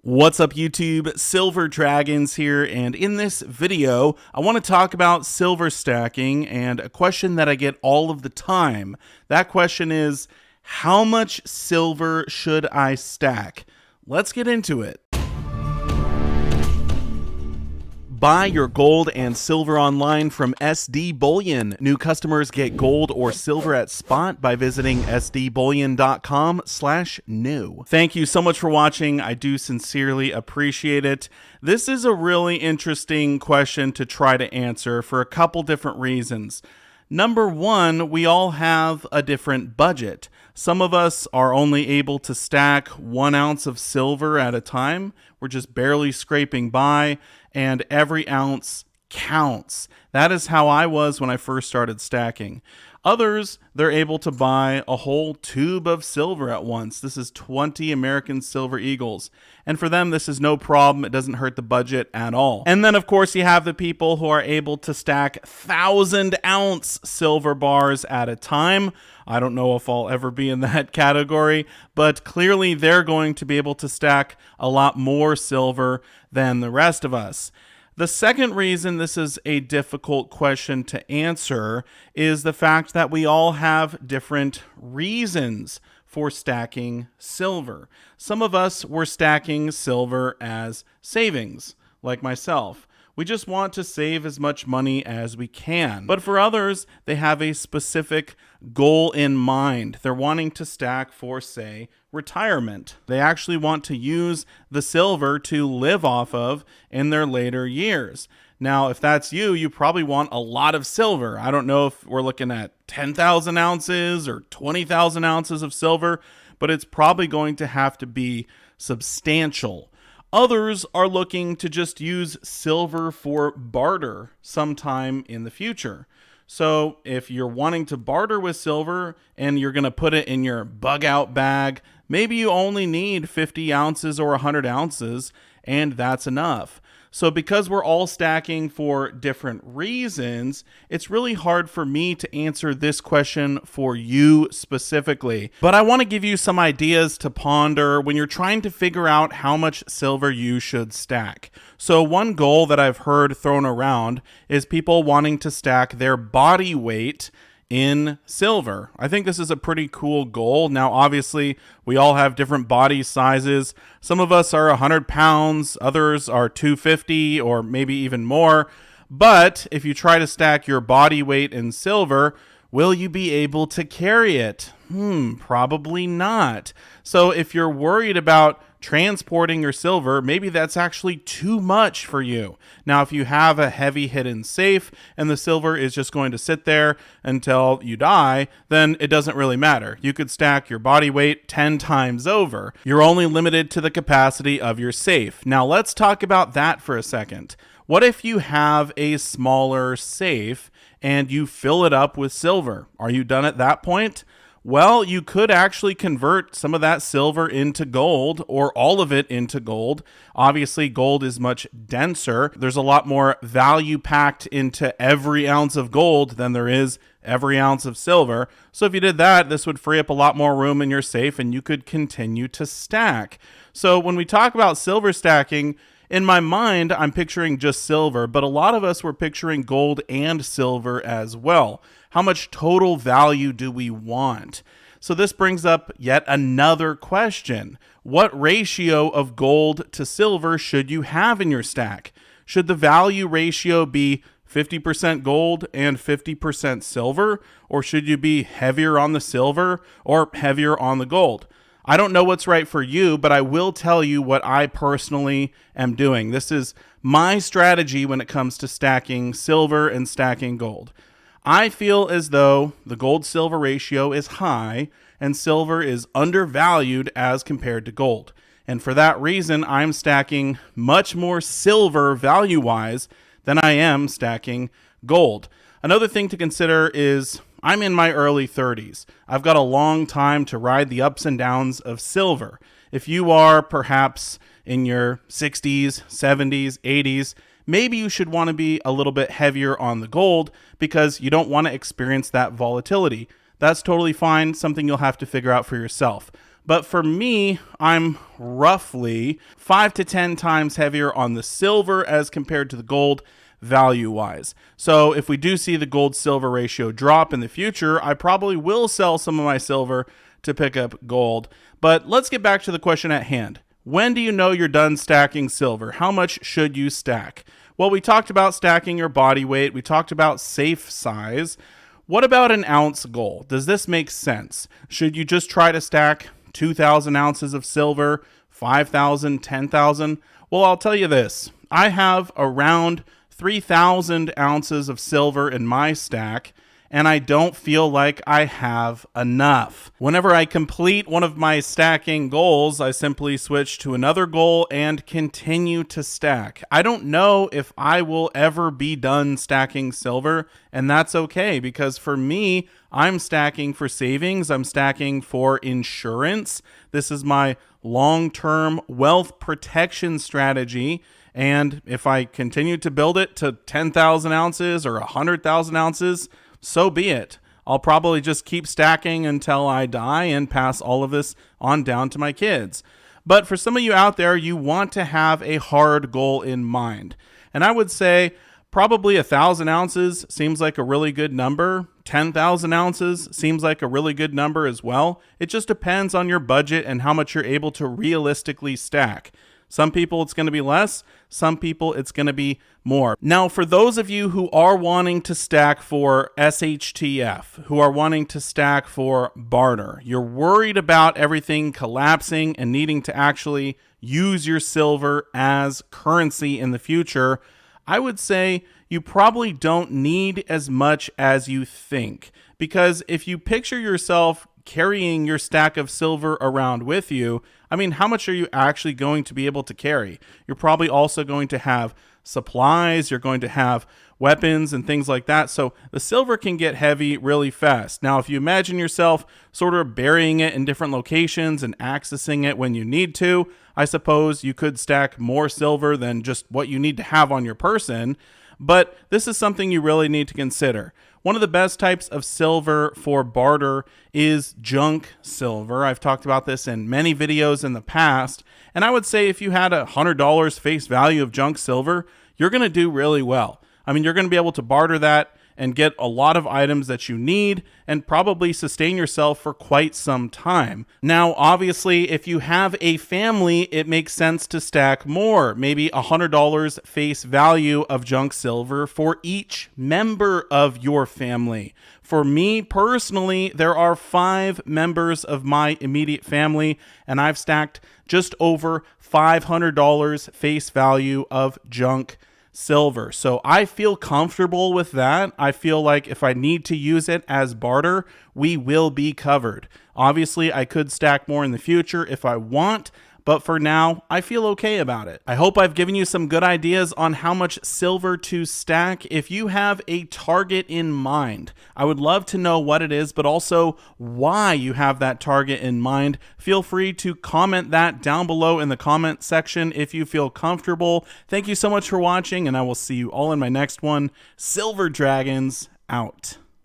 What's up YouTube, Silver Dragons here, and in this video I want to talk about silver stacking and a question that I get all of the time. That question is, how much silver should I stack? Let's get into it. Buy your gold and silver online from SD Bullion. New customers get gold or silver at spot by visiting sdbullion.com/new. Thank you so much for watching. I do sincerely appreciate it. This is a really interesting question to try to answer for a couple different reasons. Number one, we all have a different budget. Some of us are only able to stack 1 ounce of silver at a time. We're just barely scraping by, and every ounce counts. That is how I was when I first started stacking. Others, they're able to buy a whole tube of silver at once. This is 20 American Silver Eagles. And for them, this is no problem. It doesn't hurt the budget at all. And then, of course, you have the people who are able to stack 1,000-ounce silver bars at a time. I don't know if I'll ever be in that category, but clearly they're going to be able to stack a lot more silver than the rest of us. The second reason this is a difficult question to answer is the fact that we all have different reasons for stacking silver. Some of us were stacking silver as savings, like myself. We just want to save as much money as we can. But for others, they have a specific goal in mind. They're wanting to stack for, say, retirement. They actually want to use the silver to live off of in their later years. Now, if that's you, you probably want a lot of silver. I don't know if we're looking at 10,000 ounces or 20,000 ounces of silver, but it's probably going to have to be substantial. Others are looking to just use silver for barter sometime in the future. So if you're wanting to barter with silver and you're going to put it in your bug out bag, maybe you only need 50 ounces or 100 ounces, and that's enough. So because we're all stacking for different reasons, it's really hard for me to answer this question for you specifically. But I want to give you some ideas to ponder when you're trying to figure out how much silver you should stack. So one goal that I've heard thrown around is people wanting to stack their body weight in silver. I think this is a pretty cool goal. Now, obviously, we all have different body sizes. Some of us are 100 pounds, others are 250 or maybe even more. But if you try to stack your body weight in silver, will you be able to carry it? Probably not. So if you're worried about transporting your silver, maybe that's actually too much for you. Now, if you have a heavy hidden safe and the silver is just going to sit there until you die, then it doesn't really matter. You could stack your body weight 10 times over. You're only limited to the capacity of your safe. Now, let's talk about that for a second. What if you have a smaller safe and you fill it up with silver? Are you done at that point? Well, you could actually convert some of that silver into gold or all of it into gold. Obviously, gold is much denser. There's a lot more value packed into every ounce of gold than there is every ounce of silver. So if you did that, this would free up a lot more room in your safe and you could continue to stack. So when we talk about silver stacking, in my mind, I'm picturing just silver, but a lot of us were picturing gold and silver as well. How much total value do we want? So this brings up yet another question. What ratio of gold to silver should you have in your stack? Should the value ratio be 50% gold and 50% silver? Or should you be heavier on the silver or heavier on the gold? I don't know what's right for you, but I will tell you what I personally am doing. This is my strategy when it comes to stacking silver and stacking gold. I feel as though the gold-silver ratio is high and silver is undervalued as compared to gold. And for that reason, I'm stacking much more silver value-wise than I am stacking gold. Another thing to consider is I'm in my early 30s. I've got a long time to ride the ups and downs of silver. If you are perhaps in your 60s, 70s, 80s, maybe you should want to be a little bit heavier on the gold because you don't want to experience that volatility. That's totally fine, something you'll have to figure out for yourself. But for me, I'm roughly 5 to 10 times heavier on the silver as compared to the gold value-wise. So if we do see the gold-silver ratio drop in the future, I probably will sell some of my silver to pick up gold. But let's get back to the question at hand. When do you know you're done stacking silver? How much should you stack? Well, we talked about stacking your body weight. We talked about safe size. What about an ounce goal? Does this make sense? Should you just try to stack 2,000 ounces of silver, 5,000, 10,000? Well, I'll tell you this. I have around 3,000 ounces of silver in my stack, and I don't feel like I have enough. Whenever I complete one of my stacking goals, I simply switch to another goal and continue to stack. I don't know if I will ever be done stacking silver, and that's okay, because for me, I'm stacking for savings. I'm stacking for insurance. This is my long-term wealth protection strategy. And if I continue to build it to 10,000 ounces or 100,000 ounces, so be it. I'll probably just keep stacking until I die and pass all of this on down to my kids. But for some of you out there, you want to have a hard goal in mind. And I would say probably 1,000 ounces seems like a really good number. 10,000 ounces seems like a really good number as well. It just depends on your budget and how much you're able to realistically stack. Some people it's going to be less, some people it's going to be more. Now, for those of you who are wanting to stack for SHTF, who are wanting to stack for barter, you're worried about everything collapsing and needing to actually use your silver as currency in the future, I would say you probably don't need as much as you think. Because if you picture yourself carrying your stack of silver around with you, I mean, how much are you actually going to be able to carry? You're probably also going to have supplies, you're going to have weapons and things like that. So the silver can get heavy really fast. Now, if you imagine yourself sort of burying it in different locations and accessing it when you need to, I suppose you could stack more silver than just what you need to have on your person. But this is something you really need to consider. One of the best types of silver for barter is junk silver. I've talked about this in many videos in the past, and I would say if you had $100 face value of junk silver, you're going to do really well. I mean, you're going to be able to barter that and get a lot of items that you need and probably sustain yourself for quite some time. Now, obviously, if you have a family, it makes sense to stack more, maybe $100 face value of junk silver for each member of your family. For me personally, there are 5 members of my immediate family, and I've stacked just over $500 face value of junk silver. So I feel comfortable with that. I feel like if I need to use it as barter, we will be covered. Obviously, I could stack more in the future if I want, but for now, I feel okay about it. I hope I've given you some good ideas on how much silver to stack. If you have a target in mind, I would love to know what it is, but also why you have that target in mind. Feel free to comment that down below in the comment section if you feel comfortable. Thank you so much for watching, and I will see you all in my next one. Silver Dragons out.